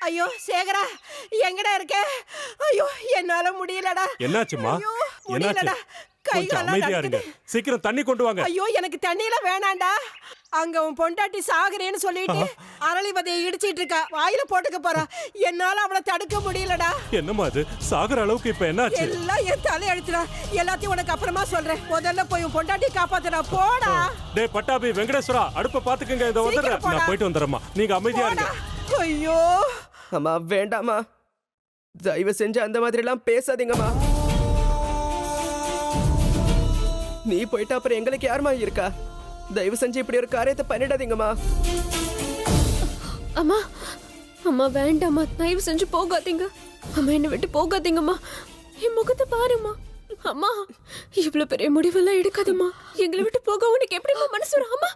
ஐயோ சேகரா, எங்கடா இருக்க? ஐயோ என்னால முடியலடா. என்னாச்சுமா? முடியலடா, கை கொஞ்சம் கால்லாம் அமைதியா இருங்க. நடுக்குது. சீக்கிரம் தண்ணி கொண்டு வாங்க. ஐயோ எனக்கு தண்ணியெல்லாம் வேணாண்டா. அங்க உன் பொண்டாட்டி சாகுறேன்னு சொல்லிட்டு அரளி விதையை இடிச்சிட்டு இருக்கா. வாயில போட்டுக்க போறா. என்னால அவளை தடுக்க முடியலடா. என்னம்மா இது? சாகுற அளவுக்கு இப்ப என்னாச்சு? எல்லாம் என் தலையெழுத்துடா. எல்லாத்தையும் உனக்கு அப்புறமா சொல்றேன். முதல்ல போய் உன் பொண்டாட்டி காப்பாத்துடா. போடா. டேய் பட்டாபி, வெங்கடேஸ்வரா, அடுப்ப பாத்துக்கங்க. இத வந்துடுறேன். சீக்கிரம் போடா. நான் போயிட்டு வந்துடுறேம்மா. நீங்க அமைதியா இருங்க. ஐயோ அம்மா வேண்டாம்மா, தயவு செஞ்சு அந்த மாதிரி எல்லாம் பேசாதீங்கம்மா. நீ போயிட்டு அப்புறம் எங்களுக்கு யாருமா இருக்கா? தயவு செஞ்சு இப்படி ஒரு காரியத்தை பண்ணிடாதீங்கம்மா. அம்மா அம்மா வேண்டாம்மா, தயவு செஞ்சு போகாதீங்க. அம்மா என்னை விட்டு போகாதீங்கம்மா. என் முகத்தை பாரும்மா. அம்மா இவ்வளவு பெரிய முடிவெல்லாம் எடுக்காதம்மா. எங்களை விட்டு போக உனக்கு எப்படிம்மா மனசு வரும்? அம்மா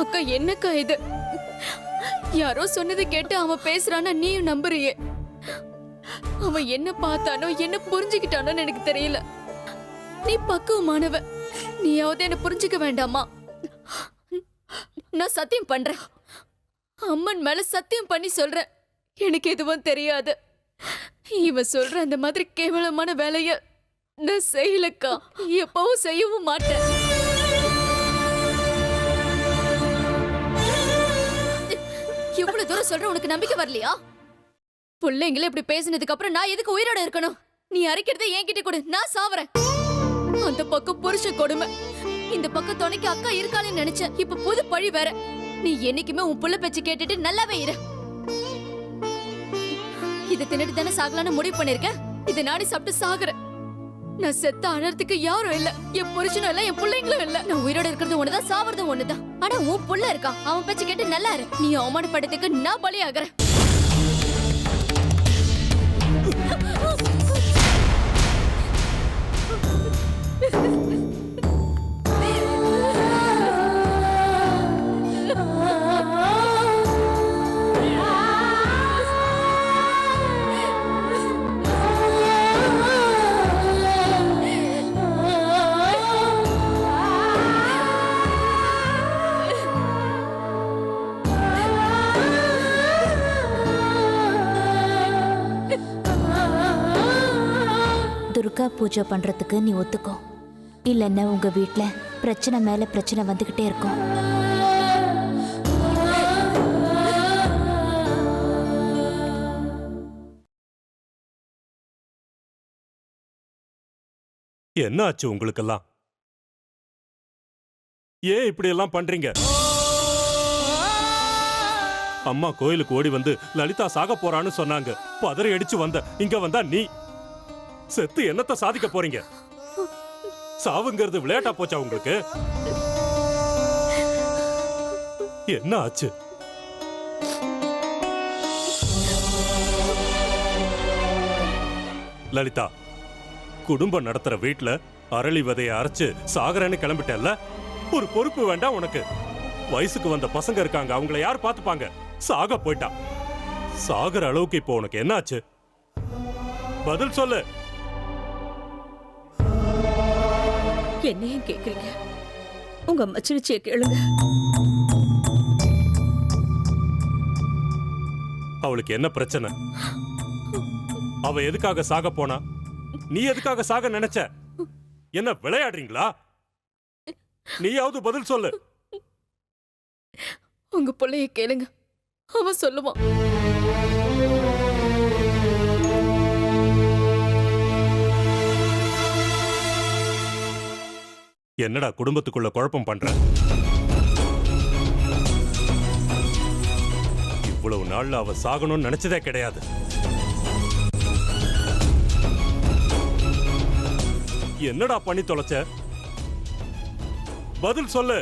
அக்கா, என்னக்கா இது? யாரோ சொன்னதை கேட்டு அவன் பேசுறான்னா நீயும் நம்புறியே. அவன் என்ன பார்த்தானோ என்ன புரிஞ்சுக்கிட்டானோன்னு எனக்கு தெரியல. நீ பக்குவமானவ, நீயாவது என்ன புரிஞ்சுக்க வேண்டாமா? நான் சத்தியம் பண்றேன், அம்மன் மேல சத்தியம் பண்ணி சொல்றேன், எனக்கு எதுவும் தெரியாது. இவன் சொல்ற அந்த மாதிரி கேவலமான வேலைய நான் செய்யலக்கா, எப்பவும் செய்யவும் மாட்டேன். இவ்வளவு தூரம் சொல்ற உனக்கு நம்பிக்கை வரலையா? பிள்ளைங்களை இப்படி பேசினதுக்கு அப்புறம் நான் எதுக்கு உயிரோட இருக்கணும்? நீ அரைக்கிறத என்கிட்ட கொடு, நான் சாவறேன். அந்த பக்கம் புருஷ கொடுமை, இந்த பக்கம் துணைக்கு அக்கா இருக்காளேன்னு நினைச்சேன். இப்ப புது பழி வேற. நீ என்னைக்குமே உன் புள்ள பேச்சு கேட்டுட்டு நல்லாவே இரு. இதை தின்னுட்டு தானே சாகலான்னு முடிவு பண்ணிருக்க. இதை நாடி சாப்பிட்டு சாகுறேன். நான் செத்த அழறதுக்கு யாரும் இல்ல, என் புருஷனும் இல்ல, என் பிள்ளைங்களும் இல்ல. நான் உயிரோட இருக்கிறது ஒண்ணுதான், சாவறது ஒண்ணுதான். ஆனா உன் புள்ள இருக்கா, அவன் பேச்சு கேட்டு நல்லா இரு. நீ அவமானப்படத்துக்கு நான் பலியாகிறேன். துர்கா பூஜை பண்றதுக்கு நீ ஒத்துக்கோ, இல்லைன்னா உங்க வீட்ல பிரச்சனை மேல பிரச்சனை வந்துகிட்டே இருக்கும். என்ன ஆச்சு உங்களுக்கெல்லாம்? ஏன் இப்படி எல்லாம் பண்றீங்க? அம்மா கோயிலுக்கு ஓடி வந்து லலிதா சாக போறான்னு சொன்னாங்க. பதறி அடிச்சு வந்த. இங்க வந்தா நீ செத்து என்னத்த சாதிக்க போறீங்க? சாவுங்கிறது விளையாட்டா போச்சா உங்களுக்கு? என்ன ஆச்சு? லலிதா, குடும்பம் நடத்துற வீட்டுல அரளி விதைய அரைச்சு சாகரன்னு கிளம்பிட்டல்ல? ஒரு பொறுப்பு வேண்டாம் உனக்கு? வயசுக்கு வந்த பசங்க இருக்காங்க, அவங்கள யார் பாத்துப்பாங்க? சாக போயிட்டா. சாகுற அளவுக்கு இப்போ உனக்கு என்ன ஆச்சு? பதில் சொல்லு. என்னையும் கேக்குறீங்க? உங்க மச்சினிச்சிய கேளுங்க. அவளுக்கு என்ன பிரச்சனை? அவ எதுக்காக சாக போனா? நீ எதுக்காக சாக நினைச்ச? என்ன விளையாடுறீங்களா? நீயாவது பதில் சொல்லு. உங்க பிள்ளைய கேளுங்க, அவன் சொல்லுவான். என்னடா குடும்பத்துக்குள்ள குழப்பம் பண்ற? இவ்வளவு நாள்ல அவ சாகணும்னு நினைச்சதே கிடையாது. என்னடா பண்ணி தொலைச்ச? பதில் சொல்லு.